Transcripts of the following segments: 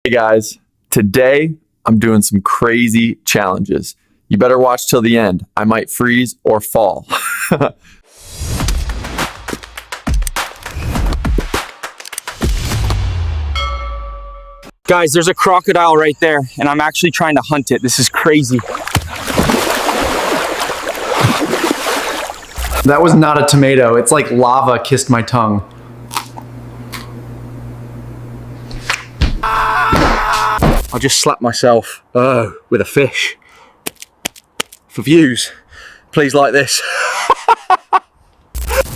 Hey guys, today I'm doing some crazy challenges. You better watch till the end. I might freeze or fall. Guys, there's a crocodile right there, and I'm actually trying to hunt it. This is crazy. That was not a tomato. It's like lava kissed my tongue. I'll just slap myself with a fish. For views, please like this.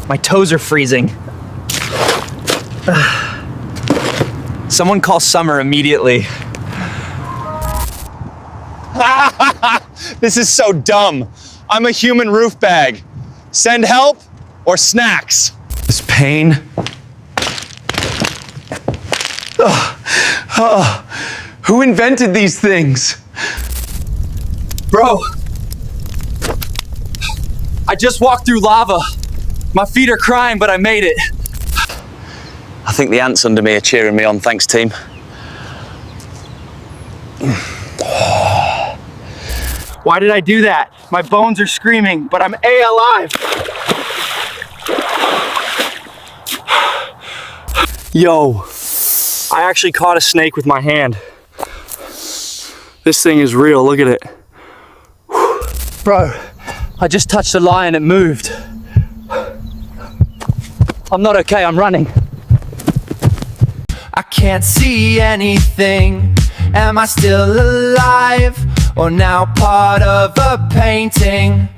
My toes are freezing. Someone call Summer immediately. This is so dumb. I'm a human roof bag. Send help or snacks. This pain. Who invented these things? Bro, I just walked through lava. My feet are crying, but I made it. I think the ants under me are cheering me on. Thanks, team. Why did I do that? My bones are screaming, but I'm alive. Yo, I actually caught a snake with my hand. This thing is real, look at it. Bro, I just touched a lion, it moved. I'm not okay, I'm running. I can't see anything. Am I still alive? Or now part of a painting?